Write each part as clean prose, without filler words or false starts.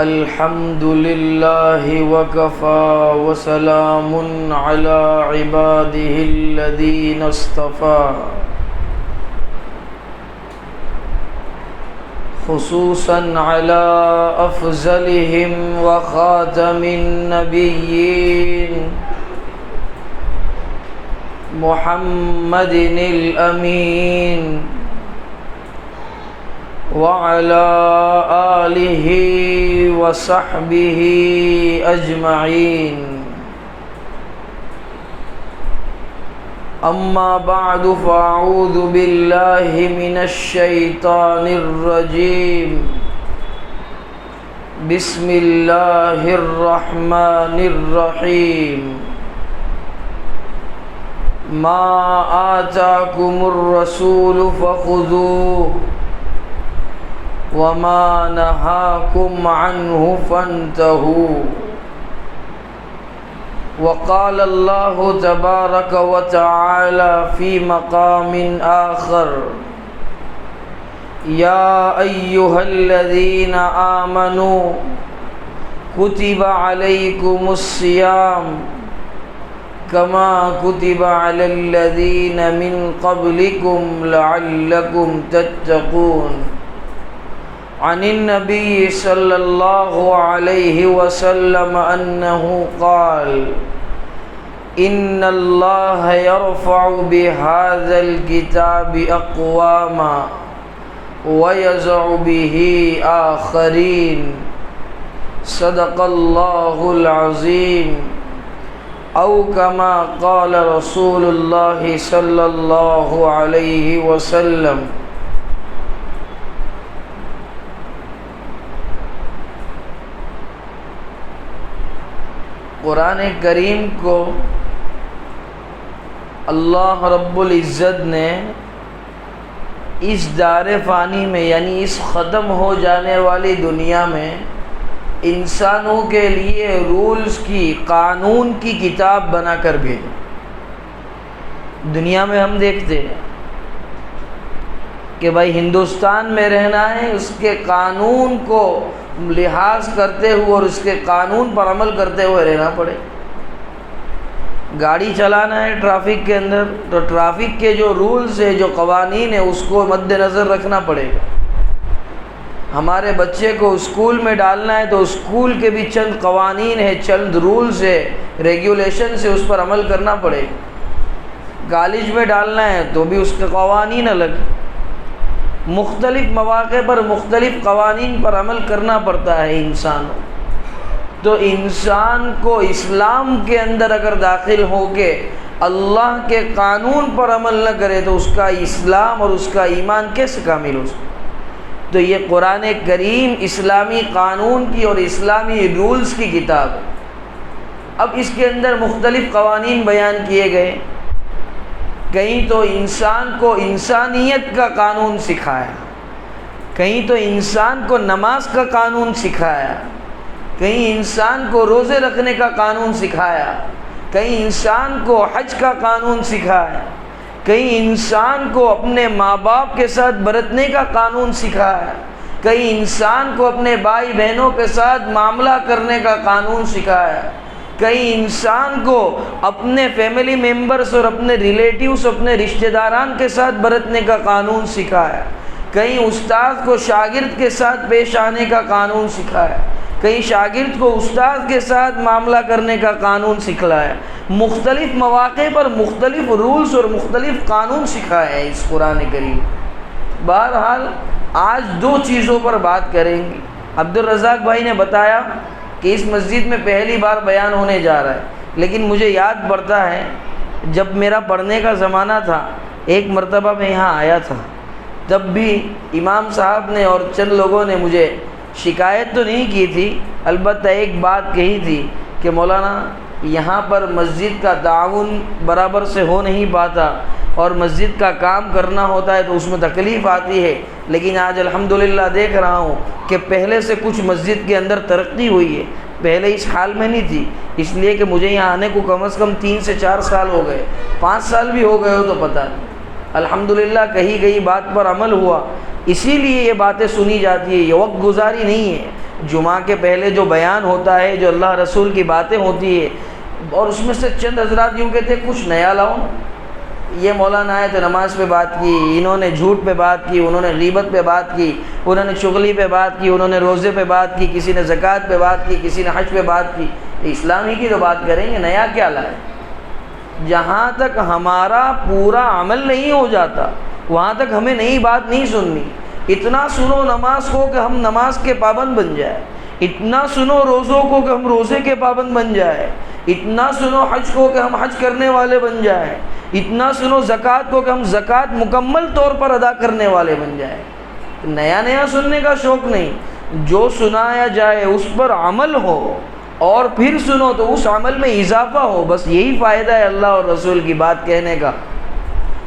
الحمد لله وكفى وسلام على عباده الذين اصطفى خصوصا على أفضلهم وخاتم النبيين محمد الأمين وعلى آله وصحبه أجمعين أما بعد فأعوذ بالله من الشيطان الرجيم بسم الله الرحمن الرحيم ما آتاكم الرسول فخذوه وما نهاكم عنه فانتهوا وقال الله تبارك وتعالى في مقام آخر يا أيها الذين آمنوا كتب عليكم الصيام كما كتب على الذين من قبلكم لعلكم تتقون عن النبي صلى الله عليه وسلم أنه قال إن الله يرفع بهذا الكتاب أقواما ويزع به آخرين صدق الله العظيم أو كما قال رسول الله صلى الله عليه وسلم. قرآن کریم کو اللہ رب العزت نے اس دار فانی میں یعنی اس ختم ہو جانے والی دنیا میں انسانوں کے لیے رولز کی قانون کی کتاب بنا کر بھیجا. دنیا میں ہم دیکھتے ہیں کہ بھائی ہندوستان میں رہنا ہے، اس کے قانون کو لحاظ کرتے ہوئے اور اس کے قانون پر عمل کرتے ہوئے رہنا پڑے. گاڑی چلانا ہے ٹریفک کے اندر تو ٹریفک کے جو رولز ہے، جو قوانین ہے، اس کو مد نظر رکھنا پڑے گا. ہمارے بچے کو اسکول میں ڈالنا ہے تو اسکول کے بھی چند قوانین ہے، چند رولز ہے، ریگولیشنز ہے، اس پر عمل کرنا پڑے گا. کالج میں ڈالنا ہے تو بھی اس کے قوانین الگ. مختلف مواقع پر مختلف قوانین پر عمل کرنا پڑتا ہے انسانوں. تو انسان کو اسلام کے اندر اگر داخل ہو کے اللہ کے قانون پر عمل نہ کرے تو اس کا اسلام اور اس کا ایمان کیسے کامل ہو سکتا؟ تو یہ قرآن کریم اسلامی قانون کی اور اسلامی رولز کی کتاب ہے. اب اس کے اندر مختلف قوانین بیان کیے گئے. کہیں تو انسان کو انسانیت کا قانون سکھایا، کہیں تو انسان کو نماز کا قانون سکھایا، کہیں انسان کو روزے رکھنے کا قانون سکھایا، کہیں انسان کو حج کا قانون سکھایا، کہیں انسان کو اپنے ماں باپ کے ساتھ برتنے کا قانون سکھایا، کہیں انسان کو اپنے بھائی بہنوں کے ساتھ معاملہ کرنے کا قانون سکھایا، کہیں انسان کو اپنے فیملی ممبرز اور اپنے ریلیٹیوز، اپنے رشتہ داران کے ساتھ برتنے کا قانون سکھایا، کہیں استاد کو شاگرد کے ساتھ پیش آنے کا قانون سکھایا، کہیں شاگرد کو استاد کے ساتھ معاملہ کرنے کا قانون سکھلایا. مختلف مواقع پر مختلف رولز اور مختلف قانون سکھایا ہے اس قرآن کریم. بہرحال آج دو چیزوں پر بات کریں گے. عبدالرزاق بھائی نے بتایا کہ اس مسجد میں پہلی بار بیان ہونے جا رہا ہے، لیکن مجھے یاد پڑتا ہے جب میرا پڑھنے کا زمانہ تھا، ایک مرتبہ میں یہاں آیا تھا، تب بھی امام صاحب نے اور چند لوگوں نے مجھے شکایت تو نہیں کی تھی، البتہ ایک بات کہی تھی کہ مولانا یہاں پر مسجد کا تعاون برابر سے ہو نہیں پاتا اور مسجد کا کام کرنا ہوتا ہے تو اس میں تکلیف آتی ہے، لیکن آج الحمدللہ دیکھ رہا ہوں کہ پہلے سے کچھ مسجد کے اندر ترقی ہوئی ہے. پہلے اس حال میں نہیں تھی، اس لیے کہ مجھے یہاں آنے کو کم از کم 3 سے 4 سال ہو گئے، 5 سال بھی ہو گئے ہو تو پتہ نہیں. الحمدللہ کہی گئی بات پر عمل ہوا، اسی لیے یہ باتیں سنی جاتی ہے، یہ وقت گزاری نہیں ہے۔ جمعہ کے پہلے جو بیان ہوتا ہے، جو اللہ رسول کی باتیں ہوتی ہے، اور اس میں سے چند حضرات یوں کہتے ہیں کچھ نیا لاؤ نا۔ یہ مولانا آئے تو نماز پہ بات کی، انہوں نے جھوٹ پہ بات کی، انہوں نے غیبت پہ بات کی، انہوں نے چغلی پہ بات کی، انہوں نے روزے پہ بات کی، کسی نے زکوٰۃ پہ بات کی، کسی نے حج پہ بات کی۔ اسلام ہی کی تو بات کریں گے، نیا کیا لائے؟ جہاں تک ہمارا پورا عمل نہیں ہو جاتا وہاں تک ہمیں نئی بات نہیں سننی۔ اتنا سنو نماز کو کہ ہم نماز کے پابند بن جائے، اتنا سنو روزوں کو کہ ہم روزے کے پابند بن جائے، اتنا سنو حج کو کہ ہم حج کرنے والے بن جائیں، اتنا سنو زکوٰۃ کو کہ ہم زکوٰۃ مکمل طور پر ادا کرنے والے بن جائیں۔ نیا نیا سننے کا شوق نہیں، جو سنایا جائے اس پر عمل ہو، اور پھر سنو تو اس عمل میں اضافہ ہو، بس یہی فائدہ ہے اللہ اور رسول کی بات کہنے کا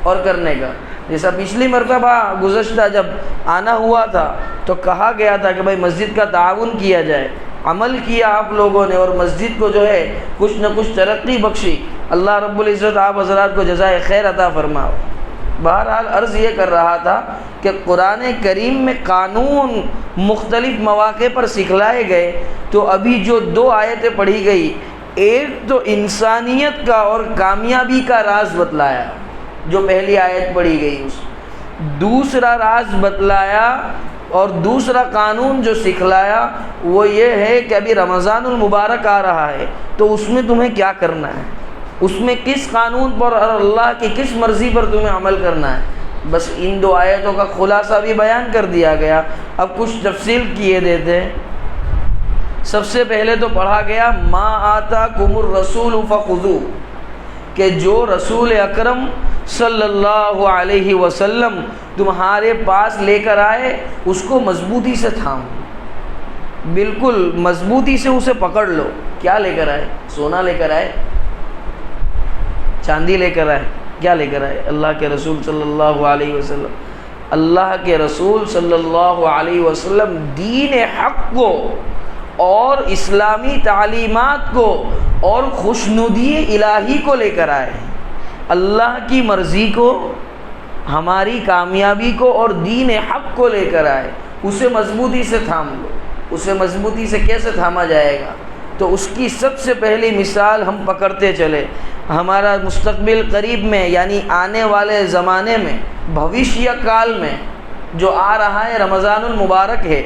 اور کرنے کا۔ جیسا پچھلی مرتبہ گزشتہ جب آنا ہوا تھا تو کہا گیا تھا کہ بھائی مسجد کا تعاون کیا جائے، عمل کیا آپ لوگوں نے اور مسجد کو جو ہے کچھ نہ کچھ ترقی بخشی۔ اللہ رب العزت آپ حضرات کو جزائے خیر عطا فرماؤ۔ بہرحال عرض یہ کر رہا تھا کہ قرآن کریم میں قانون مختلف مواقع پر سکھلائے گئے، تو ابھی جو 2 آیتیں پڑھی گئی، ایک تو انسانیت کا اور کامیابی کا راز بتلایا جو پہلی آیت پڑھی گئی، اس دوسرا راز بتلایا اور دوسرا قانون جو سکھلایا وہ یہ ہے کہ ابھی رمضان المبارک آ رہا ہے تو اس میں تمہیں کیا کرنا ہے، اس میں کس قانون پر اور اللہ کی کس مرضی پر تمہیں عمل کرنا ہے۔ بس ان 2 آیتوں کا خلاصہ بھی بیان کر دیا گیا، اب کچھ تفصیل کیے دیتے ہیں۔ سب سے پہلے تو پڑھا گیا ما آتاکم الرسول فخذوہ، کہ جو رسول اکرم صلی اللہ علیہ وسلم تمہارے پاس لے کر آئے اس کو مضبوطی سے تھامو، بالکل مضبوطی سے اسے پکڑ لو۔ کیا لے کر آئے؟ سونا لے کر آئے؟ چاندی لے کر آئے؟ کیا لے کر آئے؟ اللہ کے رسول صلی اللہ علیہ وسلم۔ اللہ کے رسول صلی اللہ علیہ وسلم دین حق کو اور اسلامی تعلیمات کو اور خوشنودی الہی کو لے کر آئے، اللہ کی مرضی کو، ہماری کامیابی کو اور دین حق کو لے کر آئے۔ اسے مضبوطی سے تھام لو۔ اسے مضبوطی سے کیسے تھاما جائے گا؟ تو اس کی سب سے پہلی مثال ہم پکڑتے چلے، ہمارا مستقبل قریب میں یعنی آنے والے زمانے میں، بھوشیہ کال میں جو آ رہا ہے رمضان المبارک ہے،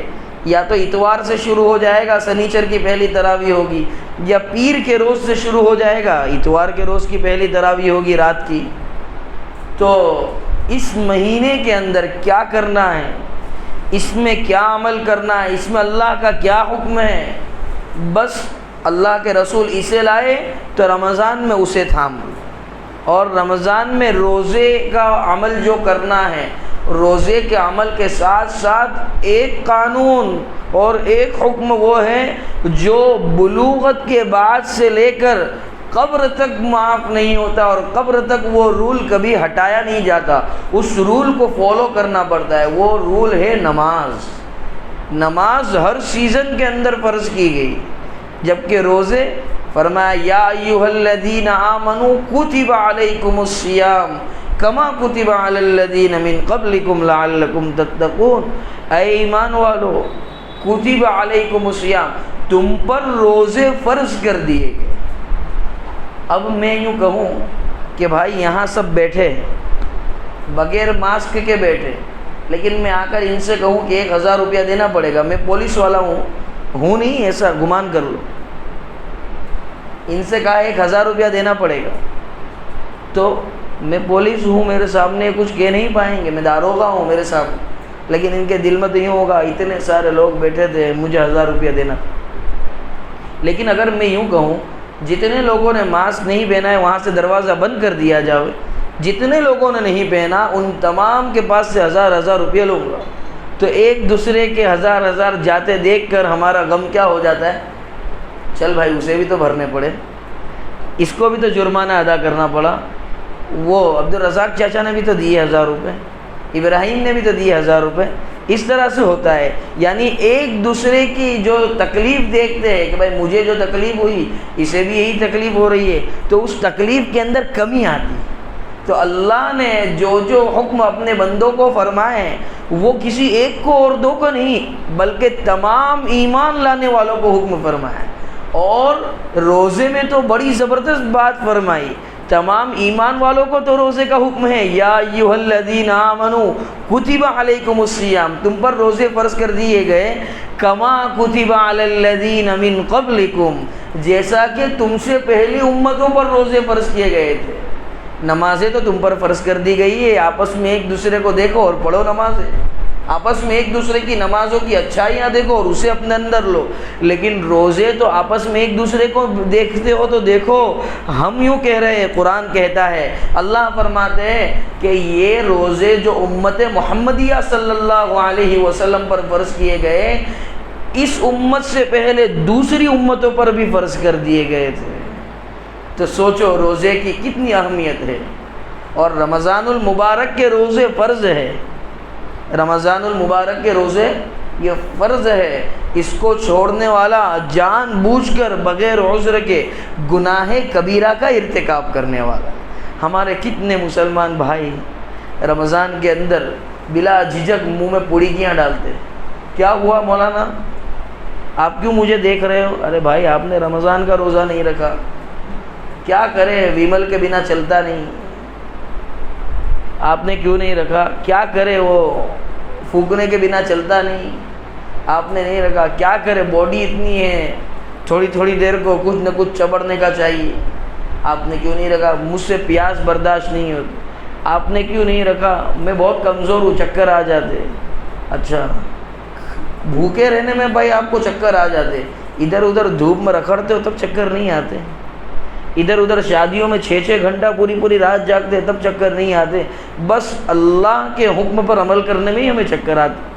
یا تو اتوار سے شروع ہو جائے گا، سنیچر کی پہلی تراویح ہوگی، یا پیر کے روز سے شروع ہو جائے گا، اتوار کے روز کی پہلی تراویح ہوگی رات کی۔ تو اس مہینے کے اندر کیا کرنا ہے، اس میں کیا عمل کرنا ہے، اس میں اللہ کا کیا حکم ہے، بس اللہ کے رسول اسے لائے تو رمضان میں اسے تھام لو۔ اور رمضان میں روزے کا عمل جو کرنا ہے، روزے کے عمل کے ساتھ ساتھ ایک قانون اور ایک حکم وہ ہے جو بلوغت کے بعد سے لے کر قبر تک معاف نہیں ہوتا، اور قبر تک وہ رول کبھی ہٹایا نہیں جاتا، اس رول کو فالو کرنا پڑتا ہے۔ وہ رول ہے نماز۔ نماز ہر سیزن کے اندر فرض کی گئی، جبکہ روزے فرمایا یا ایھا الذین آمنوا کتب علیکم الصیام کما کتب علی الذین من قبلکم لعلکم تتقون۔ اے ایمان والو، کتب علیکم الصیام، تم پر روزے فرض کر دیے گئے۔ اب میں یوں کہوں کہ بھائی یہاں سب بیٹھے بغیر ماسک کے بیٹھے، لیکن میں آ کر ان سے کہوں کہ 1000 روپیہ دینا پڑے گا، میں پولیس والا ہوں نہیں، ایسا گمان کر لو، ان سے کہا 1000 روپیہ دینا پڑے گا تو میں پولیس ہوں، میرے سامنے کچھ کہہ نہیں پائیں گے، میں داروغہ ہوں میرے سامنے، لیکن ان کے دل میں تو یوں ہوگا اتنے سارے لوگ بیٹھے تھے، مجھے 1000 روپیہ دینا۔ لیکن اگر میں یوں کہوں جتنے لوگوں نے ماسک نہیں پہنا ہے وہاں سے دروازہ بند کر دیا جائے، جتنے لوگوں نے نہیں پہنا ان تمام کے پاس سے 1000 روپیہ لوں گا، تو ایک دوسرے کے 1000 جاتے دیکھ کر ہمارا غم کیا ہو جاتا ہے، چل بھائی اسے بھی تو بھرنے پڑے، اس کو بھی تو جرمانہ ادا کرنا پڑا۔ وہ عبدالرزاق چاچا نے بھی تو دیے 1000 روپے، ابراہیم نے بھی تو دیے 1000 روپے۔ اس طرح سے ہوتا ہے، یعنی ایک دوسرے کی جو تکلیف دیکھتے ہیں کہ بھائی مجھے جو تکلیف ہوئی اسے بھی یہی تکلیف ہو رہی ہے، تو اس تکلیف کے اندر کمی آتی ہے۔ تو اللہ نے جو جو حکم اپنے بندوں کو فرمائے ہیں وہ کسی ایک کو اور دو کو نہیں بلکہ تمام ایمان لانے والوں کو حکم فرمایا. اور روزے میں تو بڑی زبردست بات فرمائی. تمام ایمان والوں کو تو روزے کا حکم ہے. یا ایھا الذین آمنوا کتب علیکم الصیام، تم پر روزے فرض کر دیے گئے. کما کتب علی الذین من قبلکم، جیسا کہ تم سے پہلی امتوں پر روزے فرض کیے گئے تھے. نمازیں تو تم پر فرض کر دی گئی ہے. آپس میں ایک دوسرے کو دیکھو اور پڑھو نمازیں. آپس میں ایک دوسرے کی نمازوں کی اچھائیاں دیکھو اور اسے اپنے اندر لو. لیکن روزے تو آپس میں ایک دوسرے کو دیکھتے ہو تو دیکھو. ہم یوں کہہ رہے ہیں، قرآن کہتا ہے، اللہ فرماتے ہیں کہ یہ روزے جو امت محمدیہ صلی اللہ علیہ وسلم پر فرض کیے گئے، اس امت سے پہلے دوسری امتوں پر بھی فرض کر دیے گئے تھے. تو سوچو روزے کی کتنی اہمیت ہے. اور رمضان المبارک کے روزے فرض ہے. رمضان المبارک کے روزے یہ فرض ہے. اس کو چھوڑنے والا جان بوجھ کر بغیر عذر کے گناہ کبیرہ کا ارتکاب کرنے والا. ہمارے کتنے مسلمان بھائی رمضان کے اندر بلا جھجک منہ میں پوڑیاں ڈالتے. کیا ہوا مولانا، آپ کیوں مجھے دیکھ رہے ہو؟ ارے بھائی آپ نے رمضان کا روزہ نہیں رکھا. کیا کرے، ویمل کے بنا چلتا نہیں. آپ نے کیوں نہیں رکھا؟ کیا کرے، وہ پھونکنے کے بنا چلتا نہیں. آپ نے نہیں رکھا. کیا کرے، باڈی اتنی ہے، تھوڑی تھوڑی دیر کو کچھ نہ کچھ چبڑنے کا چاہیے. آپ نے کیوں نہیں رکھا؟ مجھ سے پیاس برداشت نہیں ہوتی. آپ نے کیوں نہیں رکھا؟ میں بہت کمزور ہوں، چکر آ جاتے. اچھا، بھوکے رہنے میں بھائی آپ کو چکر آ جاتے. ادھر ادھر دھوپ میں رکھڑتے ہو تب چکر نہیں آتے. ادھر ادھر شادیوں میں 6 گھنٹہ پوری رات جاگتے تب چکر نہیں آتے. بس اللہ کے حکم پر عمل کرنے میں ہی ہمیں چکر آتے.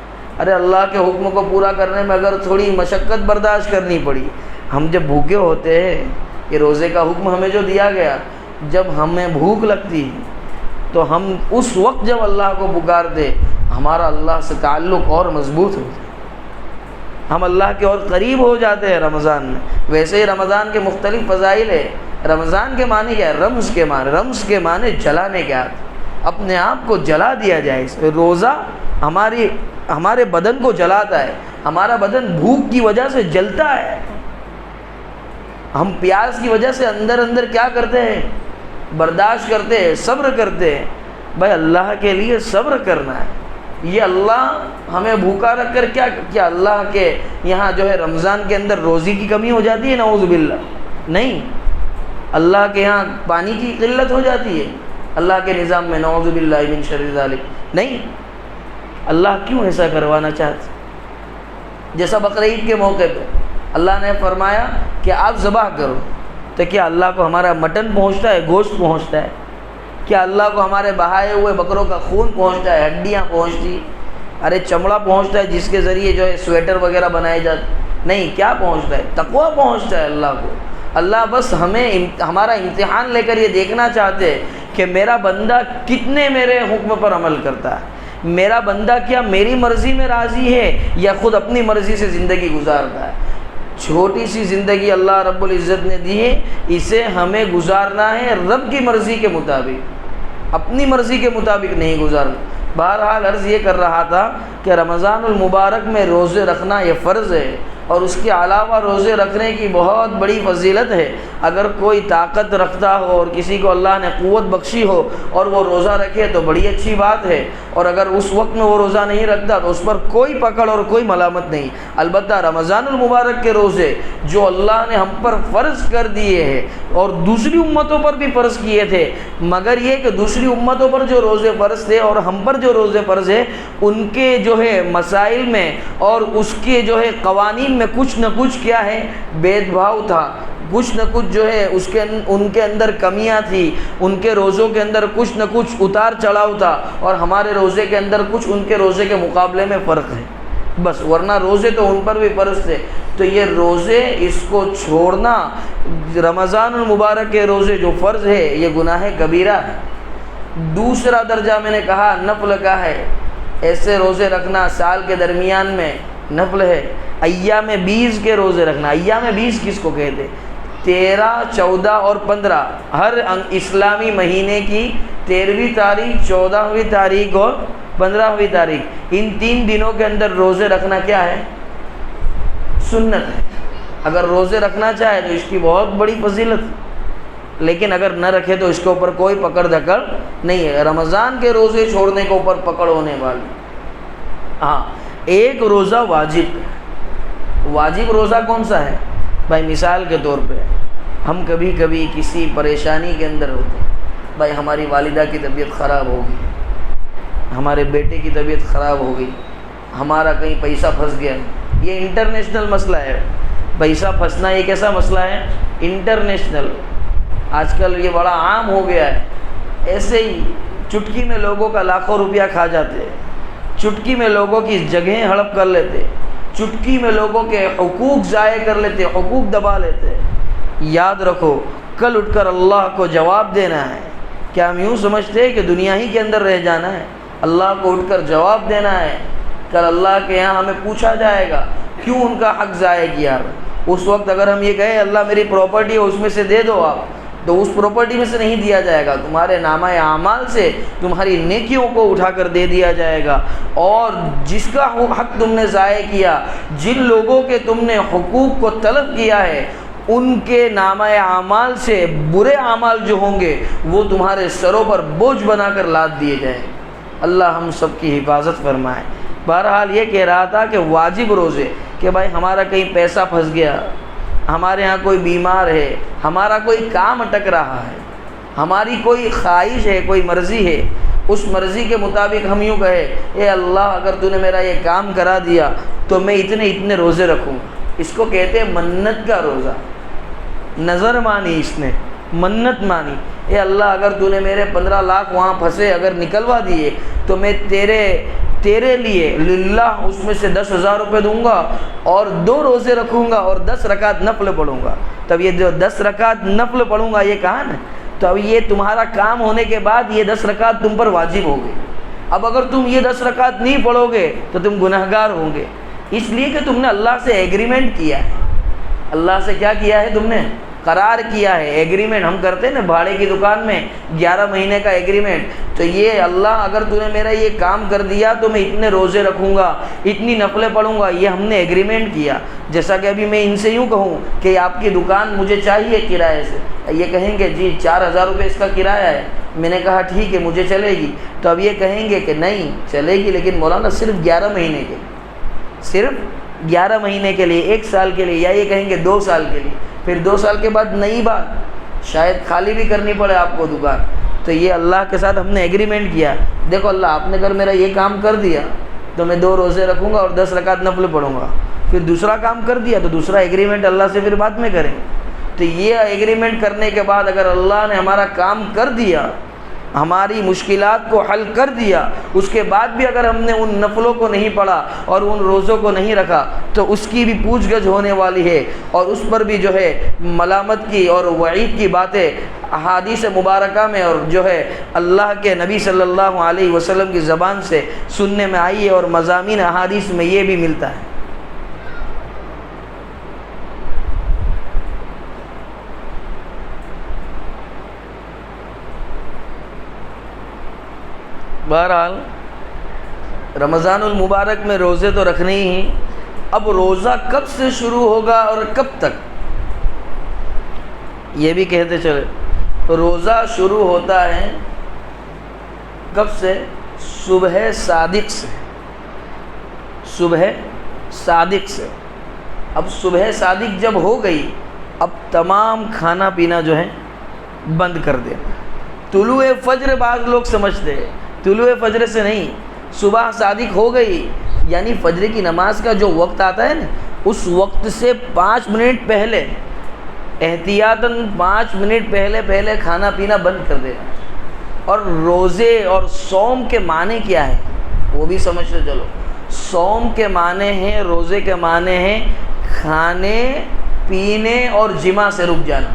ارے اللہ کے حکم کو پورا کرنے میں اگر تھوڑی مشقت برداشت کرنی پڑی. ہم جب بھوکے ہوتے ہیں، یہ روزے کا حکم ہمیں جو دیا گیا، جب ہمیں بھوک لگتی تو ہم اس وقت جب اللہ کو پکارتے، ہمارا اللہ سے تعلق اور مضبوط ہوتا ہے. ہم اللہ کے اور قریب ہو جاتے ہیں رمضان میں. ویسے ہی رمضان کے مختلف فضائل ہے. رمضان کے معنی کیا ہے؟ رمز کے معنی. رمز کے معنی جلانے کے آتے، اپنے آپ کو جلا دیا جائے. روزہ ہمارے بدن کو جلاتا ہے. ہمارا بدن بھوک کی وجہ سے جلتا ہے. ہم پیاس کی وجہ سے اندر اندر کیا کرتے ہیں؟ برداشت کرتے ہیں، صبر کرتے ہیں. بھائی اللہ کے لیے صبر کرنا ہے. یہ اللہ ہمیں بھوکا رکھ کر کیا اللہ کے یہاں جو ہے رمضان کے اندر روزی کی کمی ہو جاتی ہے؟ نعوذ باللہ نہیں. اللہ کے یہاں پانی کی قلت ہو جاتی ہے اللہ کے نظام میں؟ نعوذ باللہ من شر ذالک نہیں. اللہ کیوں ایسا کروانا چاہتے؟ جیسا بقرعید کے موقع پہ اللہ نے فرمایا کہ آپ ذبح کرو، تو کیا اللہ کو ہمارا مٹن پہنچتا ہے، گوشت پہنچتا ہے؟ کیا اللہ کو ہمارے بہائے ہوئے بکروں کا خون پہنچتا ہے، ہڈیاں پہنچتی؟ ارے چمڑا پہنچتا ہے جس کے ذریعے جو ہے سویٹر وغیرہ بنائے جاتے نہیں. کیا پہنچتا ہے؟ تقویٰ پہنچتا ہے اللہ کو. اللہ بس ہمارا امتحان لے کر یہ دیکھنا چاہتے ہیں کہ میرا بندہ کتنے میرے حکم پر عمل کرتا ہے. میرا بندہ کیا میری مرضی میں راضی ہے یا خود اپنی مرضی سے زندگی گزارتا ہے. چھوٹی سی زندگی اللہ رب العزت نے دی ہے، اسے ہمیں گزارنا ہے رب کی مرضی کے مطابق، اپنی مرضی کے مطابق نہیں گزارنا. بہرحال عرض یہ کر رہا تھا کہ رمضان المبارک میں روزے رکھنا یہ فرض ہے، اور اس کے علاوہ روزے رکھنے کی بہت بڑی فضیلت ہے. اگر کوئی طاقت رکھتا ہو اور کسی کو اللہ نے قوت بخشی ہو اور وہ روزہ رکھے تو بڑی اچھی بات ہے، اور اگر اس وقت میں وہ روزہ نہیں رکھتا تو اس پر کوئی پکڑ اور کوئی ملامت نہیں. البتہ رمضان المبارک کے روزے جو اللہ نے ہم پر فرض کر دیے ہیں اور دوسری امتوں پر بھی فرض کیے تھے، مگر یہ کہ دوسری امتوں پر جو روزے فرض تھے اور ہم پر جو روزے فرض ہیں، ان کے جو ہے مسائل میں اور اس کے جو ہے قوانین میں کچھ نہ کچھ کیا ہے بید بھاؤ تھا. کچھ نہ کچھ جو ہے ان کے اندر کمیاں تھی. ان کے روزوں کے اندر کچھ نہ کچھ اتار چڑھاؤ تھا، اور ہمارے روزے کے اندر کچھ ان کے روزے کے مقابلے میں فرق ہے بس. ورنہ روزے تو ان پر بھی فرض تھے. تو یہ روزے اس کو چھوڑنا، رمضان المبارک کے روزے جو فرض ہے یہ گناہ کبیرہ ہے. دوسرا درجہ میں نے کہا نفل کا ہے. ایسے روزے رکھنا سال کے درمیان میں نفل ہے. ایام 20 کے روزے رکھنا. ایام 20 کس کو کہتے؟ 13, 14 اور 15 ہر اسلامی مہینے کی 13ویں تاریخ، 14ویں تاریخ اور 15ویں تاریخ، ان 3 دنوں کے اندر روزے رکھنا کیا ہے؟ سنت ہے۔ اگر روزے رکھنا چاہے تو اس کی بہت بڑی فضیلت، لیکن اگر نہ رکھے تو اس کے اوپر کوئی پکڑ دھکڑ نہیں ہے۔ رمضان کے روزے چھوڑنے کے اوپر پکڑ ہونے والی، ہاں ایک روزہ واجب ہے۔ واجب روزہ کون سا ہے بھائی؟ مثال کے طور پہ ہم کبھی کبھی کسی پریشانی کے اندر ہوتے ہیں، بھائی ہماری والدہ کی طبیعت خراب ہو گئی، ہمارے بیٹے کی طبیعت خراب ہو گئی، ہمارا کہیں پیسہ پھنس گیا۔ یہ انٹرنیشنل مسئلہ ہے، پیسہ پھنسنا ایک ایسا مسئلہ ہے انٹرنیشنل، آج کل یہ بڑا عام ہو گیا ہے۔ ایسے ہی چٹکی میں لوگوں کا لاکھوں روپیہ کھا جاتے، چٹکی میں لوگوں کی جگہیں ہڑپ کر لیتے، چٹکی میں لوگوں کے حقوق ضائع کر لیتے، حقوق دبا لیتے۔ یاد رکھو کل اٹھ کر اللہ کو جواب دینا ہے۔ کیا ہم یوں سمجھتے ہیں کہ دنیا ہی کے اندر رہ جانا ہے؟ اللہ کو اٹھ کر جواب دینا ہے۔ کل اللہ کے یہاں ہمیں پوچھا جائے گا کیوں ان کا حق ضائع کیا۔ اس وقت اگر ہم یہ کہیں اللہ میری پراپرٹی ہے اس میں سے دے دو آپ، تو اس پراپرٹی میں سے نہیں دیا جائے گا، تمہارے نامہ اعمال سے تمہاری نیکیوں کو اٹھا کر دے دیا جائے گا۔ اور جس کا حق تم نے ضائع کیا، جن لوگوں کے تم نے حقوق کو طلب کیا ہے، ان کے نامہ اعمال سے برے اعمال جو ہوں گے وہ تمہارے سروں پر بوجھ بنا کر لاد دیے جائیں۔ اللہ ہم سب کی حفاظت فرمائے۔ بہرحال یہ کہہ رہا تھا کہ واجب روزے، کہ بھائی ہمارا کہیں پیسہ پھنس گیا، ہمارے ہاں کوئی بیمار ہے، ہمارا کوئی کام اٹک رہا ہے، ہماری کوئی خواہش ہے، کوئی مرضی ہے، اس مرضی کے مطابق ہم یوں کہے اے اللہ اگر تو نے میرا یہ کام کرا دیا تو میں اتنے روزے رکھوں۔ اس کو کہتے ہیں منت کا روزہ۔ نظر مانی، اس نے منت مانی، اے اللہ اگر تو نے میرے 15 لاکھ وہاں پھنسے اگر نکلوا دیے تو میں تیرے لیے للہ اس میں سے 10,000 روپے دوں گا اور 2 روزے رکھوں گا اور 10 رکعت نفل پڑھوں گا۔ تب یہ جو 10 رکعت نفل پڑھوں گا یہ کہا نا، تو اب یہ تمہارا کام ہونے کے بعد یہ 10 رکعت تم پر واجب ہو گئی۔ اب اگر تم یہ 10 رکعت نہیں پڑھو گے تو تم گنہگار ہوں گے، اس لیے کہ تم نے اللہ سے ایگریمنٹ کیا ہے۔ اللہ سے کیا کیا ہے؟ تم نے قرار کیا ہے، ایگریمنٹ ہم کرتے ہیں نا بھاڑے کی دکان میں 11 مہینے کا ایگریمنٹ۔ تو یہ اللہ اگر تو نے میرا یہ کام کر دیا تو میں اتنے روزے رکھوں گا، اتنی نفلیں پڑھوں گا، یہ ہم نے ایگریمنٹ کیا۔ جیسا کہ ابھی میں ان سے یوں کہوں کہ آپ کی دکان مجھے چاہیے کرائے سے، یہ کہیں گے جی 4,000 روپے اس کا کرایہ ہے، میں نے کہا ٹھیک ہے مجھے چلے گی، تو اب یہ کہیں گے کہ نہیں چلے گی لیکن مولانا صرف 11 مہینے کے، صرف 11 مہینے کے لیے، 1 سال کے لیے، یا یہ کہیں گے 2 سال کے لیے، پھر 2 سال کے بعد نئی بات شاید خالی بھی کرنی پڑے آپ کو دکان۔ تو یہ اللہ کے ساتھ ہم نے ایگریمنٹ کیا، دیکھو اللہ آپ نے اگر میرا یہ کام کر دیا تو میں 2 روزے رکھوں گا اور 10 رکعت نفل پڑھوں گا، پھر دوسرا کام کر دیا تو دوسرا ایگریمنٹ اللہ سے پھر بعد میں کریں۔ تو یہ ایگریمنٹ کرنے کے بعد اگر اللہ نے ہمارا کام کر دیا، ہماری مشکلات کو حل کر دیا، اس کے بعد بھی اگر ہم نے ان نفلوں کو نہیں پڑھا اور ان روزوں کو نہیں رکھا تو اس کی بھی پوچھ گچھ ہونے والی ہے، اور اس پر بھی جو ہے ملامت کی اور وعید کی باتیں احادیث مبارکہ میں اور جو ہے اللہ کے نبی صلی اللہ علیہ وسلم کی زبان سے سننے میں آئی ہے، اور مضامین احادیث میں یہ بھی ملتا ہے۔ بہرحال رمضان المبارک میں روزے تو رکھنے ہی ہیں۔ اب روزہ کب سے شروع ہوگا اور کب تک، یہ بھی کہتے چلے۔ روزہ شروع ہوتا ہے کب سے؟ صبح صادق سے، صبح صادق سے۔ اب صبح صادق جب ہو گئی اب تمام کھانا پینا جو ہے بند کر دینا۔ طلوع فجر بعض لوگ سمجھتے ہیں، طلوع فجر سے نہیں، صبح صادق ہو گئی یعنی فجر کی نماز کا جو وقت آتا ہے نا اس وقت سے 5 منٹ پہلے، احتیاطاً 5 منٹ پہلے کھانا پینا بند کر دینا۔ اور روزے اور صوم کے معنی کیا ہے وہ بھی سمجھ لو۔ چلو صوم کے معنی ہیں، روزے کے معنی ہیں کھانے پینے اور جماع سے رک جانا۔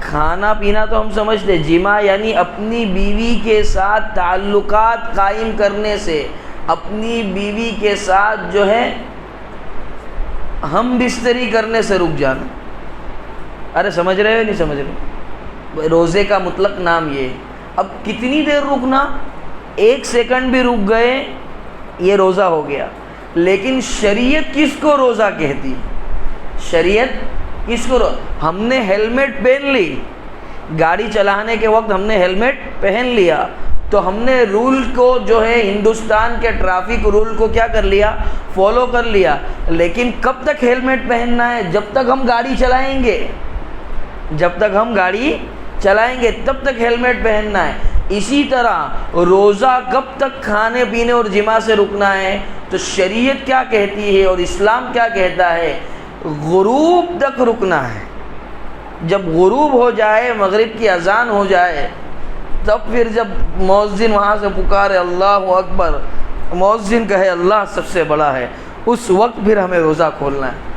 کھانا پینا تو ہم سمجھتے، جماع یعنی اپنی بیوی کے ساتھ تعلقات قائم کرنے سے، اپنی بیوی کے ساتھ جو ہے ہم بستری کرنے سے رک جانا۔ ارے سمجھ رہے ہو نہیں سمجھ رہے؟ روزے کا مطلق نام یہ ہے۔ اب کتنی دیر رکنا، 1 سیکنڈ بھی رک گئے یہ روزہ ہو گیا۔ لیکن شریعت کس کو روزہ کہتی؟ شریعت کس کو ہم نے ہیلمٹ پہن لی، گاڑی چلانے کے وقت ہم نے ہیلمٹ پہن لیا تو ہم نے رول کو جو ہے ہندوستان کے ٹریفک رول کو کیا کر لیا؟ فالو کر لیا۔ لیکن کب تک ہیلمٹ پہننا ہے؟ جب تک ہم گاڑی چلائیں گے، جب تک ہم گاڑی چلائیں گے تب تک ہیلمٹ پہننا ہے۔ اسی طرح روزہ کب تک کھانے پینے اور جماع سے رکنا ہے؟ تو شریعت کیا کہتی ہے اور اسلام کیا کہتا ہے؟ غروب تک رکنا ہے۔ جب غروب ہو جائے، مغرب کی اذان ہو جائے، تب پھر جب مؤذن وہاں سے پکارے اللہ اکبر، مؤذن کہے اللہ سب سے بڑا ہے، اس وقت پھر ہمیں روزہ کھولنا ہے۔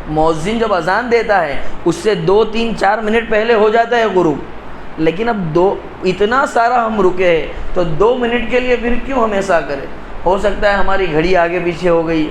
مؤذن جب اذان دیتا ہے اس سے 2 3 4 منٹ پہلے ہو جاتا ہے غروب، لیکن اب اتنا سارا ہم رکے ہیں تو 2 منٹ کے لیے پھر کیوں ہم ایسا کریں؟ ہو سکتا ہے ہماری گھڑی آگے پیچھے ہو گئی،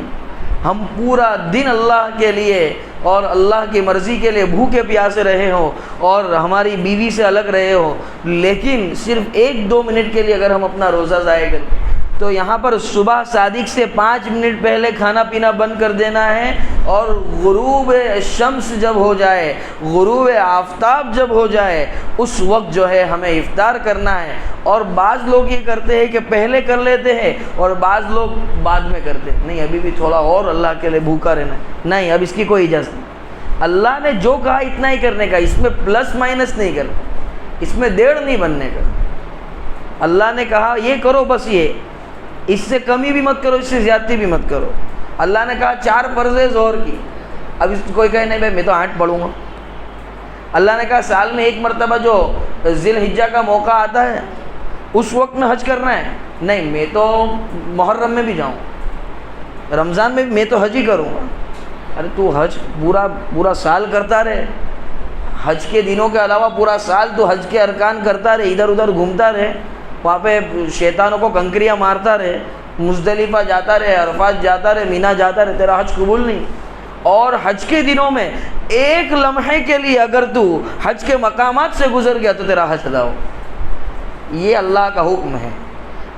ہم پورا دن اللہ کے لیے اور اللہ کی مرضی کے لیے بھوکے پیاسے رہے ہوں اور ہماری بیوی سے الگ رہے ہوں، لیکن صرف 1-2 منٹ کے لیے اگر ہم اپنا روزہ ضائع کریں تو یہاں پر صبح صادق سے 5 منٹ پہلے کھانا پینا بند کر دینا ہے، اور غروب شمس جب ہو جائے، غروب آفتاب جب ہو جائے، اس وقت جو ہے ہمیں افطار کرنا ہے۔ اور بعض لوگ یہ کرتے ہیں کہ پہلے کر لیتے ہیں اور بعض لوگ بعد میں کرتے ہیں، نہیں ابھی بھی تھوڑا اور اللہ کے لیے بھوکا رہنا ہے، نہیں اب اس کی کوئی اجازت نہیں۔ اللہ نے جو کہا اتنا ہی کرنے کا، اس میں پلس مائنس نہیں کرنا، اس میں ڈیڑھ نہیں بننے کا۔ اللہ نے کہا یہ کرو بس، یہ اس سے کمی بھی مت کرو، اس سے زیادتی بھی مت کرو۔ اللہ نے کہا 4 فرض ظہر کی، اب اس کوئی کہے نہیں بھائی میں تو 8 پڑھوں گا۔ اللہ نے کہا سال میں 1 مرتبہ جو ذی الحجہ کا موقع آتا ہے اس وقت میں حج کرنا ہے، نہیں میں تو محرم میں بھی جاؤں، رمضان میں بھی میں تو حج ہی کروں گا۔ ارے تو حج پورا سال کرتا رہے، حج کے دنوں کے علاوہ پورا سال تو حج کے ارکان کرتا رہے، ادھر ادھر گھومتا رہے، وہاں پہ شیطانوں کو کنکریاں مارتا رہے، مزدلفہ جاتا رہے، عرفات جاتا رہے، مینا جاتا رہے، تیرا حج قبول نہیں۔ اور حج کے دنوں میں 1 لمحے کے لیے اگر تو حج کے مقامات سے گزر گیا تو تیرا حج ادا ہو۔ یہ اللہ کا حکم ہے۔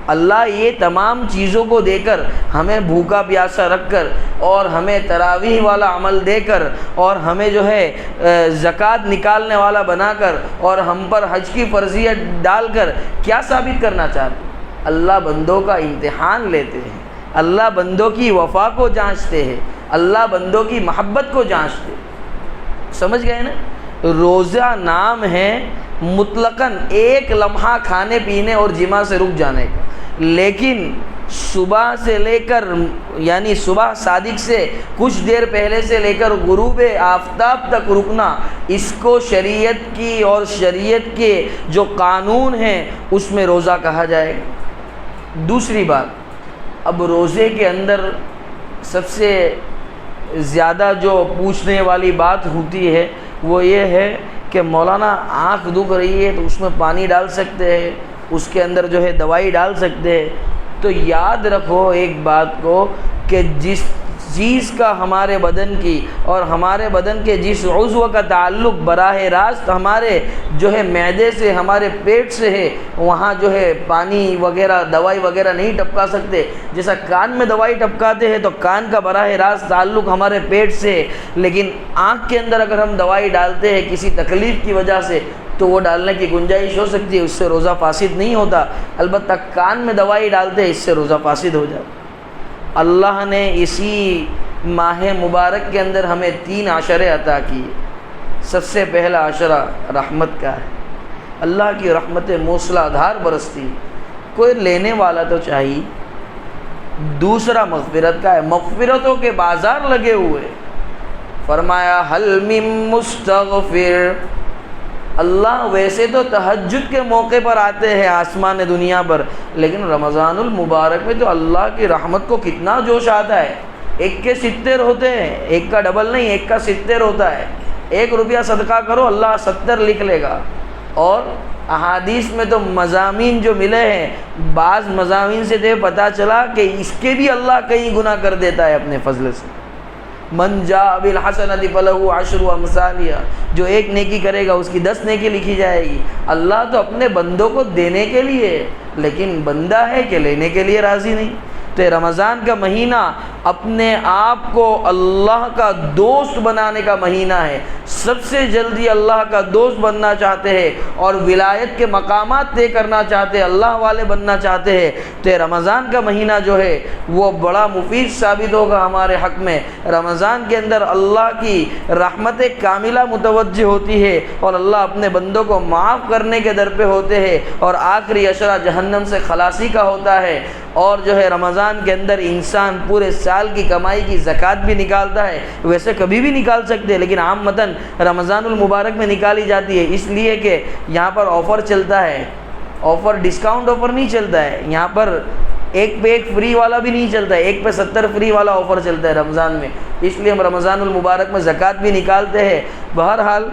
اللہ یہ تمام چیزوں کو دے کر ہمیں بھوکا پیاسا رکھ کر اور ہمیں تراویح والا عمل دے کر اور ہمیں جو ہے زکوٰۃ نکالنے والا بنا کر اور ہم پر حج کی فرضیت ڈال کر کیا ثابت کرنا چاہتے ہیں؟ اللہ بندوں کا امتحان لیتے ہیں، اللہ بندوں کی وفا کو جانچتے ہیں، اللہ بندوں کی محبت کو جانچتے ہیں۔ سمجھ گئے نا؟ روزہ نام ہے مطلقاً 1 لمحہ کھانے پینے اور جماع سے رک جانے کا، لیکن صبح سے لے کر یعنی صبح صادق سے کچھ دیر پہلے سے لے کر غروب آفتاب تک رکنا، اس کو شریعت کی اور شریعت کے جو قانون ہیں اس میں روزہ کہا جائے گا۔ دوسری بات، اب روزے کے اندر سب سے زیادہ جو پوچھنے والی بات ہوتی ہے وہ یہ ہے کہ مولانا آنکھ دکھ رہی ہے تو اس میں پانی ڈال سکتے ہیں، اس کے اندر جو ہے دوائی ڈال سکتے ہیں؟ تو یاد رکھو ایک بات کو کہ جس چیز کا ہمارے بدن کی اور ہمارے بدن کے جس عضو کا تعلق براہ راست ہمارے جو ہے معدے سے، ہمارے پیٹ سے ہے، وہاں جو ہے پانی وغیرہ دوائی وغیرہ نہیں ٹپکا سکتے۔ جیسا کان میں دوائی ٹپکاتے ہیں تو کان کا براہ راست تعلق ہمارے پیٹ سے ہے، لیکن آنکھ کے اندر اگر ہم دوائی ڈالتے ہیں کسی تکلیف کی وجہ سے تو وہ ڈالنے کی گنجائش ہو سکتی ہے، اس سے روزہ فاسد نہیں ہوتا۔ البتہ کان میں دوائی ڈالتے ہیں اس سے روزہ فاسد ہو جاتا۔ اللہ نے اسی ماہ مبارک کے اندر ہمیں 3 عشرے عطا کیے۔ سب سے پہلا عشرہ رحمت کا ہے، اللہ کی رحمت موسلا دھار برستی، کوئی لینے والا تو چاہیے۔ دوسرا مغفرت کا ہے، مغفرتوں کے بازار لگے ہوئے، فرمایا حل من مستغفر۔ اللہ ویسے تو تہجد کے موقع پر آتے ہیں آسمان دنیا پر، لیکن رمضان المبارک میں تو اللہ کی رحمت کو کتنا جوش آتا ہے۔ 1 کے 70 ہوتے ہیں، 1 کا ڈبل نہیں، 1 کا 70 ہوتا ہے۔ 1 روپیہ صدقہ کرو اللہ 70 لکھ لے گا۔ اور احادیث میں تو مضامین جو ملے ہیں، بعض مضامین سے تو پتہ چلا کہ اس کے بھی اللہ کئی گنا کر دیتا ہے اپنے فضل سے۔ من جاء بالحسنۃ فلہ عشر امثالها، جو ایک نیکی کرے گا اس کی 10 نیکی لکھی جائے گی۔ اللہ تو اپنے بندوں کو دینے کے لیے، لیکن بندہ ہے کہ لینے کے لیے راضی نہیں۔ تو رمضان کا مہینہ اپنے آپ کو اللہ کا دوست بنانے کا مہینہ ہے۔ سب سے جلدی اللہ کا دوست بننا چاہتے ہیں اور ولایت کے مقامات طے کرنا چاہتے ہیں، اللہ والے بننا چاہتے ہیں، تو رمضان کا مہینہ جو ہے وہ بڑا مفید ثابت ہوگا ہمارے حق میں۔ رمضان کے اندر اللہ کی رحمت کاملہ متوجہ ہوتی ہے اور اللہ اپنے بندوں کو معاف کرنے کے در پہ ہوتے ہیں، اور آخری عشرہ جہنم سے خلاصی کا ہوتا ہے۔ اور جو ہے رمضان کے اندر انسان پورے سال کی کمائی کی زکوٰۃ بھی نکالتا ہے، ویسے کبھی بھی نکال سکتے ہیں لیکن عامتاً رمضان المبارک میں نکالی جاتی ہے، اس لیے کہ یہاں پر آفر چلتا ہے، آفر ڈسکاؤنٹ آفر نہیں چلتا ہے، یہاں پر ایک پہ ایک فری والا بھی نہیں چلتا ہے، 1 پہ 70 فری والا آفر چلتا ہے رمضان میں، اس لیے ہم رمضان المبارک میں زکوٰۃ بھی نکالتے ہیں۔ بہرحال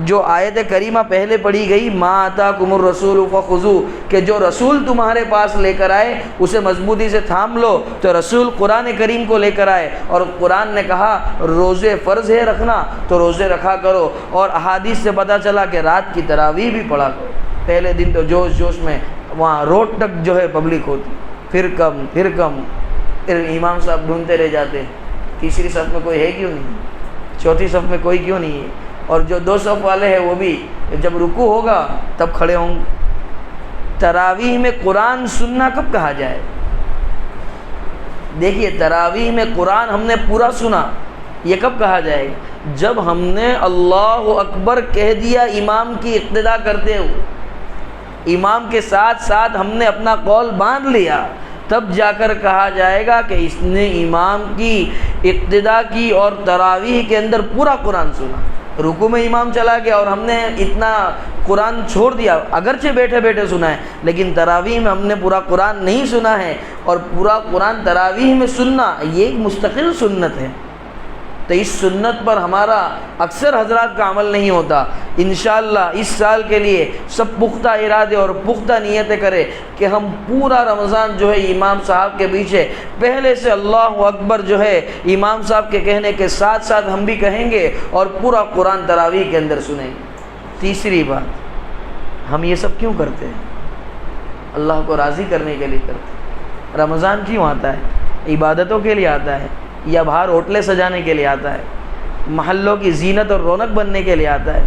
جو آیت کریمہ پہلے پڑھی گئی، ما آتاکم الرسول فخذوہ، کہ جو رسول تمہارے پاس لے کر آئے اسے مضبوطی سے تھام لو، تو رسول قرآن کریم کو لے کر آئے اور قرآن نے کہا روزے فرض ہے رکھنا تو روزے رکھا کرو، اور احادیث سے پتہ چلا کہ رات کی تراویح بھی پڑھا کرو۔ پہلے دن تو جوش جوش میں وہاں روڈ تک جو ہے پبلک ہوتی، پھر کم، پھر امام صاحب ڈھونڈتے رہ جاتے، تیسری صف میں کوئی ہے کیوں نہیں، چوتھی صف میں کوئی کیوں نہیں ہے، اور جو 2 صف والے ہیں وہ بھی جب رکوع ہوگا تب کھڑے ہوں گے۔ تراویح میں قرآن سننا کب کہا جائے؟ دیکھیے تراویح میں قرآن ہم نے پورا سنا، یہ کب کہا جائے گا؟ جب ہم نے اللہ اکبر کہہ دیا امام کی اقتداء کرتے ہوئے، امام کے ساتھ ساتھ ہم نے اپنا قول باندھ لیا، تب جا کر کہا جائے گا کہ اس نے امام کی اقتداء کی اور تراویح کے اندر پورا قرآن سنا۔ رکوع میں امام چلا گیا اور ہم نے اتنا قرآن چھوڑ دیا، اگرچہ بیٹھے بیٹھے سنا ہے لیکن تراویح میں ہم نے پورا قرآن نہیں سنا ہے، اور پورا قرآن تراویح میں سننا یہ ایک مستقل سنت ہے۔ تو اس سنت پر ہمارا اکثر حضرات کا عمل نہیں ہوتا۔ انشاءاللہ اس سال کے لیے سب پختہ ارادے اور پختہ نیتیں کریں کہ ہم پورا رمضان جو ہے امام صاحب کے پیچھے پہلے سے اللہ اکبر جو ہے امام صاحب کے کہنے کے ساتھ ساتھ ہم بھی کہیں گے اور پورا قرآن تراویح کے اندر سنیں گے۔ تیسری بات، ہم یہ سب کیوں کرتے ہیں؟ اللہ کو راضی کرنے کے لیے کرتے ہیں۔ رمضان کیوں آتا ہے؟ عبادتوں کے لیے آتا ہے، یا باہر ہوٹلیں سجانے کے لیے آتا ہے، محلوں کی زینت اور رونق بننے کے لیے آتا ہے؟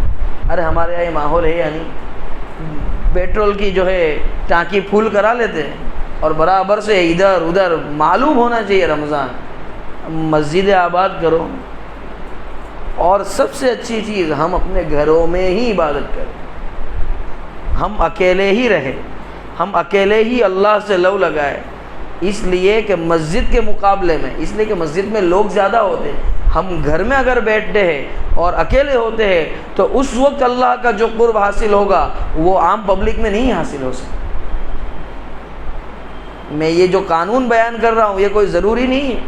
ارے ہمارے یہاں یہ ماحول ہے یا نہیں؟ پیٹرول کی جو ہے ٹانکی پھول کرا لیتے ہیں اور برابر سے ادھر ادھر معلوم ہونا چاہیے رمضان۔ مسجد آباد کرو، اور سب سے اچھی چیز ہم اپنے گھروں میں ہی عبادت کریں، ہم اکیلے ہی رہیں، ہم اکیلے ہی اللہ سے لو لگائے، اس لیے کہ مسجد کے مقابلے میں، اس لیے کہ مسجد میں لوگ زیادہ ہوتے ہیں، ہم گھر میں اگر بیٹھتے ہیں اور اکیلے ہوتے ہیں تو اس وقت اللہ کا جو قرب حاصل ہوگا وہ عام پبلک میں نہیں حاصل ہو سکتا۔ میں یہ جو قانون بیان کر رہا ہوں یہ کوئی ضروری نہیں ہے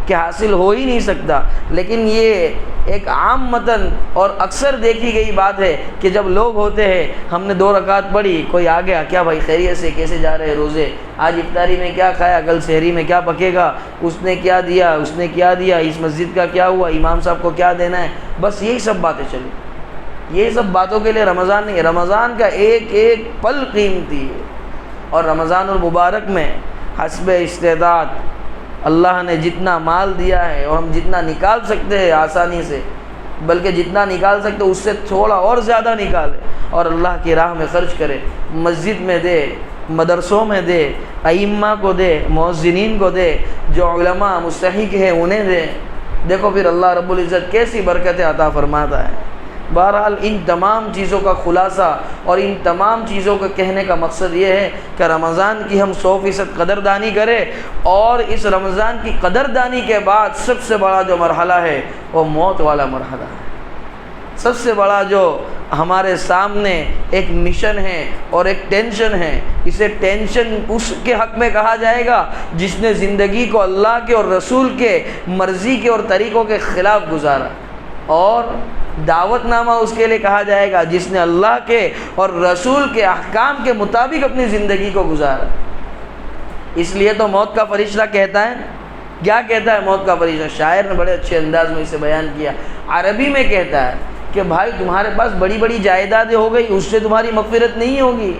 کہ حاصل ہو ہی نہیں سکتا، لیکن یہ ایک عام متن اور اکثر دیکھی گئی بات ہے کہ جب لوگ ہوتے ہیں، ہم نے 2 رکعت پڑھی، کوئی آ گیا، کیا بھائی خیریت سے، کیسے جا رہے روزے، آج افطاری میں کیا کھایا، کل سحری میں کیا پکے گا، اس نے کیا دیا، اس نے کیا دیا، اس مسجد کا کیا ہوا، امام صاحب کو کیا دینا ہے، بس یہی سب باتیں چلی۔ یہ سب باتوں کے لیے رمضان نہیں ہے، رمضان کا ایک ایک پل قیمتی ہے، اور رمضان المبارک میں حسب استعداد اللہ نے جتنا مال دیا ہے اور ہم جتنا نکال سکتے ہیں آسانی سے، بلکہ جتنا نکال سکتے اس سے تھوڑا اور زیادہ نکالے اور اللہ کی راہ میں خرچ کرے، مسجد میں دے، مدرسوں میں دے، ائمہ کو دے، مؤذنین کو دے، جو علماء مستحق ہیں انہیں دے، دیکھو پھر اللہ رب العزت کیسی برکتیں عطا فرماتا ہے۔ بہرحال ان تمام چیزوں کا خلاصہ اور ان تمام چیزوں کا کہنے کا مقصد یہ ہے کہ رمضان کی ہم 100% قدردانی کریں، اور اس رمضان کی قدردانی کے بعد سب سے بڑا جو مرحلہ ہے وہ موت والا مرحلہ ہے۔ سب سے بڑا جو ہمارے سامنے ایک مشن ہے اور ایک ٹینشن ہے، اسے ٹینشن اس کے حق میں کہا جائے گا جس نے زندگی کو اللہ کے اور رسول کے مرضی کے اور طریقوں کے خلاف گزارا، اور دعوت نامہ اس کے لیے کہا جائے گا جس نے اللہ کے اور رسول کے احکام کے مطابق اپنی زندگی کو گزارا۔ اس لیے تو موت کا فرشتہ کہتا ہے کیا کہتا ہے موت کا فرشتہ؟ شاعر نے بڑے اچھے انداز میں اسے بیان کیا، عربی میں کہتا ہے کہ بھائی تمہارے پاس بڑی بڑی جائیدادیں ہو گئی، اس سے تمہاری مغفرت نہیں ہوگی۔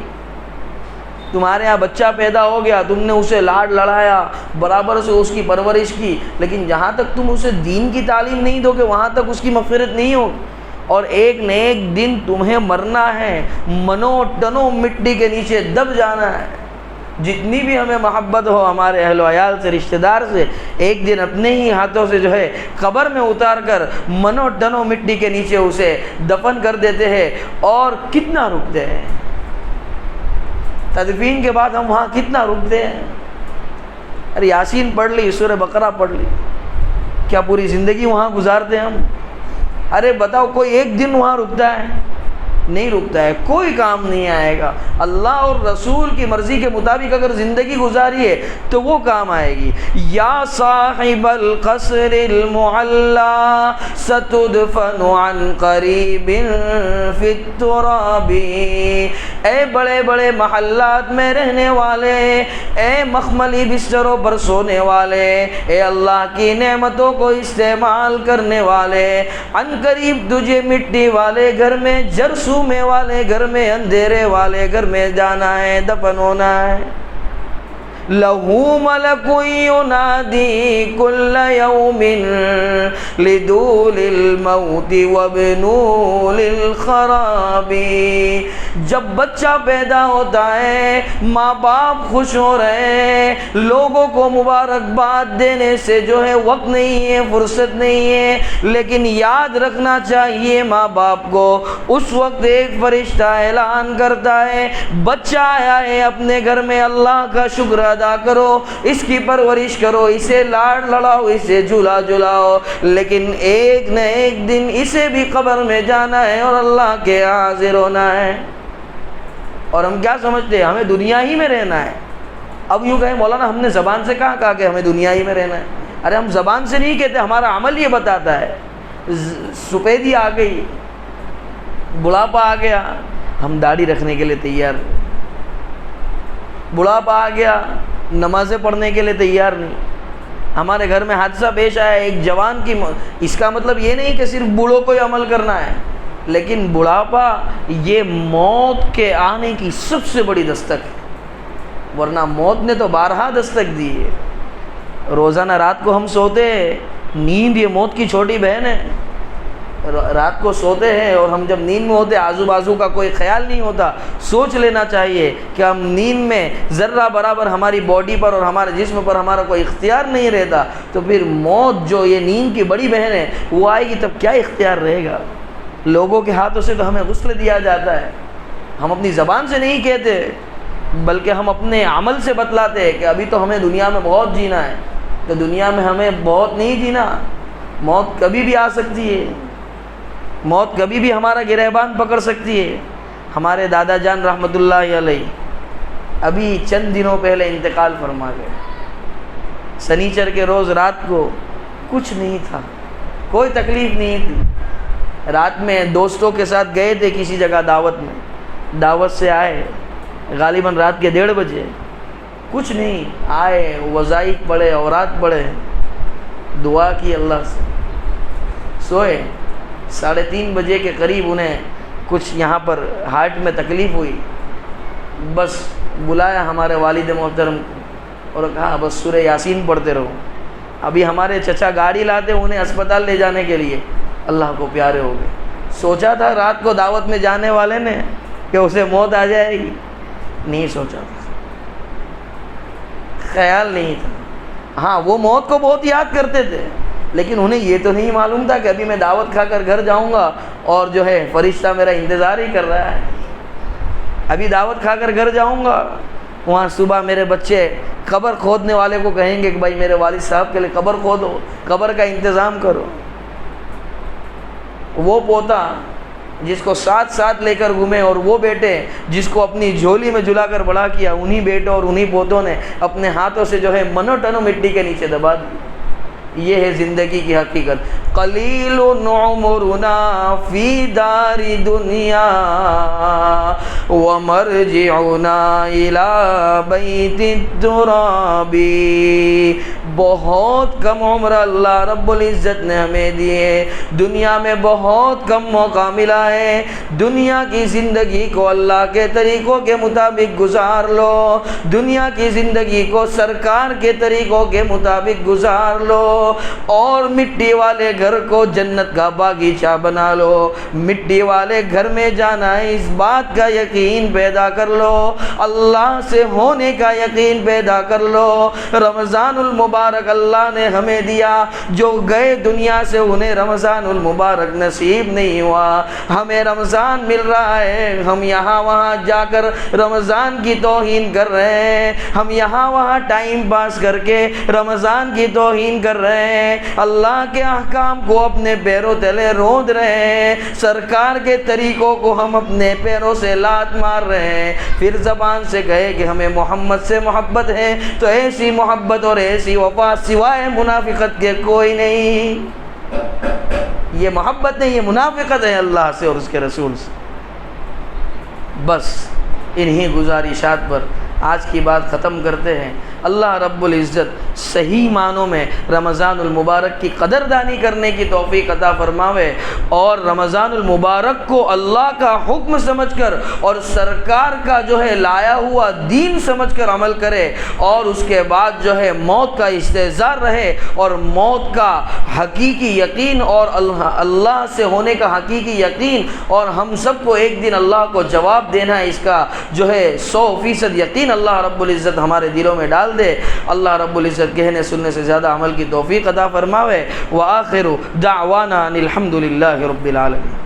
تمہارے یہاں بچہ پیدا ہو گیا، تم نے اسے لاڈ لڑایا، برابر سے اس کی پرورش کی، لیکن جہاں تک تم اسے دین کی تعلیم نہیں دو گے وہاں تک اس کی مغفرت نہیں ہوگی۔ اور ایک نہ ایک دن تمہیں مرنا ہے، منو ٹنو مٹی کے نیچے دب جانا ہے۔ جتنی بھی ہمیں محبت ہو ہمارے اہل و عیال سے، رشتہ دار سے، ایک دن اپنے ہی ہاتھوں سے جو ہے قبر میں اتار کر منو ٹنو مٹی کے نیچے اسے دفن کر دیتے ہیں۔ اور کتنا رکتے ہیں تدفین کے بعد، ہم وہاں کتنا رکتے ہیں؟ ارے یاسین پڑھ لی، سورہ بقرہ پڑھ لی، کیا پوری زندگی وہاں گزارتے ہیں ہم؟ ارے بتاؤ کوئی ایک دن وہاں رکتا ہے؟ نہیں رکتا ہے، کوئی کام نہیں آئے گا۔ اللہ اور رسول کی مرضی کے مطابق اگر زندگی گزاری ہے تو وہ کام آئے گی۔ یا صاحب القصر المعلی ستدفن عن قریب فی التراب، اے بڑے بڑے محلات میں رہنے والے، اے مخملی بستروں پر سونے والے، اے اللہ کی نعمتوں کو استعمال کرنے والے، عن قریب تجھے مٹی والے گھر میں، جرسو میں والے گھر میں، اندھیرے والے گھر میں جانا ہے، دفن ہونا ہے۔ لہو ملک ینادی کل یوم لدول الموت وابنول الخراب، جب بچہ پیدا ہوتا ہے ماں باپ خوش ہو رہے ہیں، لوگوں کو مبارکباد دینے سے جو ہے وقت نہیں ہے، فرصت نہیں ہے، لیکن یاد رکھنا چاہیے ماں باپ کو۔ اس وقت ایک فرشتہ اعلان کرتا ہے بچہ آیا ہے اپنے گھر میں، اللہ کا شکر ادا کرو، اس کی پرورش کرو، اسے لاڑ لڑاؤ، اسے جھولا جھلاؤ، لیکن ایک نہ ایک دن اسے بھی قبر میں جانا ہے اور اللہ کے حاضر ہونا ہے۔ اور ہم کیا سمجھتے ہیں ہمیں دنیا ہی میں رہنا ہے؟ اب یوں کہیں مولانا ہم نے زبان سے کہا کہ ہمیں دنیا ہی میں رہنا ہے؟ ارے ہم زبان سے نہیں کہتے، ہمارا عمل یہ بتاتا ہے۔ سپیدی آ گئی، بڑھاپا آ گیا، ہم داڑھی رکھنے کے لیے تیار نہیں، بڑھاپا آ گیا نمازیں پڑھنے کے لیے تیار نہیں۔ ہمارے گھر میں حادثہ پیش آیا ایک جوان کی، اس کا مطلب یہ نہیں کہ صرف بوڑھوں کو ہی عمل کرنا ہے، لیکن بڑھاپا یہ موت کے آنے کی سب سے بڑی دستک ہے، ورنہ موت نے تو بارہا دستک دی ہے۔ روزانہ رات کو ہم سوتے ہیں، نیند یہ موت کی چھوٹی بہن ہے۔ رات کو سوتے ہیں اور ہم جب نیند میں ہوتے آزو بازو کا کوئی خیال نہیں ہوتا۔ سوچ لینا چاہیے کہ ہم نیند میں ذرہ برابر ہماری باڈی پر اور ہمارے جسم پر ہمارا کوئی اختیار نہیں رہتا، تو پھر موت جو یہ نیند کی بڑی بہن ہے وہ آئے گی تب کیا اختیار رہے گا؟ لوگوں کے ہاتھوں سے تو ہمیں غسل دیا جاتا ہے، ہم اپنی زبان سے نہیں کہتے بلکہ ہم اپنے عمل سے بتلاتے ہیں کہ ابھی تو ہمیں دنیا میں بہت جینا ہے، تو دنیا میں ہمیں بہت نہیں جینا، موت کبھی بھی آ سکتی ہے، موت کبھی بھی ہمارا گریبان پکڑ سکتی ہے۔ ہمارے دادا جان رحمۃ اللہ علیہ ابھی چند دنوں پہلے انتقال فرما گئے۔ سنیچر کے روز رات کو کچھ نہیں تھا، کوئی تکلیف نہیں تھی، رات میں دوستوں کے ساتھ گئے تھے کسی جگہ دعوت میں، دعوت سے آئے غالباً رات کے 1:30 بجے، کچھ نہیں، آئے وظائف پڑھے، اورات پڑھے، دعا کی اللہ سے، سوئے۔ 3:30 بجے کے قریب انہیں کچھ یہاں پر ہارٹ میں تکلیف ہوئی، بس بلایا ہمارے والد محترم اور کہا بس سورہ یاسین پڑھتے رہو۔ ابھی ہمارے چچا گاڑی لاتے انہیں اسپتال لے جانے کے لیے، اللہ کو پیارے ہو گئے۔ سوچا تھا رات کو دعوت میں جانے والے نے کہ اسے موت آ جائے گی؟ نہیں سوچا تھا، خیال نہیں تھا۔ ہاں وہ موت کو بہت یاد کرتے تھے، لیکن انہیں یہ تو نہیں معلوم تھا کہ ابھی میں دعوت کھا کر گھر جاؤں گا اور جو ہے فرشتہ میرا انتظار ہی کر رہا ہے، ابھی دعوت کھا کر گھر جاؤں گا، وہاں صبح میرے بچے قبر کھودنے والے کو کہیں گے کہ بھائی میرے والد صاحب کے لیے قبر کھودو، قبر کا انتظام کرو۔ وہ پوتا جس کو ساتھ ساتھ لے کر گھومے اور وہ بیٹے جس کو اپنی جھولی میں جھلا کر بڑا کیا، انہی بیٹوں اور انہی پوتوں نے اپنے ہاتھوں سے جو ہے منو ٹنو مٹی کے نیچے دبا دی۔ یہ ہے زندگی کی حقیقت۔ قلیل عمرنا فی دار دنیا ومرجعنا الی بیت التراب. بہت کم عمر اللہ رب العزت نے ہمیں دیے، دنیا میں بہت کم موقع ملا ہے. دنیا کی زندگی کو اللہ کے طریقوں کے مطابق گزار لو، دنیا کی زندگی کو سرکار کے طریقوں کے مطابق گزار لو، اور مٹی والے گھر کو جنت کا باغیچہ بنا لو. مٹی والے گھر میں جانا ہے، اس بات کا یقین پیدا کر لو، اللہ سے ہونے کا یقین پیدا کر لو. رمضان المبارک اللہ نے ہمیں دیا، جو گئے دنیا سے انہیں رمضان المبارک نصیب نہیں ہوا. ہمیں رمضان مل رہا ہے، ہم یہاں وہاں جا کر رمضان کی توہین کر رہے ہیں، ہم یہاں وہاں ٹائم پاس کر کے رمضان کی توہین کر رہے ہیں، اللہ کے احکام کو اپنے پیروں تلے روند رہے ہیں، سرکار کے طریقوں کو ہم اپنے پیروں سے لات مار رہے ہیں. پھر زبان سے کہے کہ ہمیں محمد سے محبت ہے، تو ایسی محبت اور ایسی وفا سوائے منافقت کے کوئی نہیں. یہ محبت نہیں، یہ منافقت ہے اللہ سے اور اس کے رسول سے. بس انہی گزارشات پر آج کی بات ختم کرتے ہیں. اللہ رب العزت صحیح معنوں میں رمضان المبارک کی قدردانی کرنے کی توفیق عطا فرماوے، اور رمضان المبارک کو اللہ کا حکم سمجھ کر اور سرکار کا جو ہے لایا ہوا دین سمجھ کر عمل کرے، اور اس کے بعد جو ہے موت کا استحضار رہے، اور موت کا حقیقی یقین اور اللہ سے ہونے کا حقیقی یقین، اور ہم سب کو ایک دن اللہ کو جواب دینا ہے، اس کا جو ہے 100% یقین اللہ رب العزت ہمارے دلوں میں ڈال دے. اللہ رب العزت کہنے سننے سے زیادہ عمل کی توفیق عطا فرماوے. وآخر دعوانا ان الحمد للہ رب العالمین.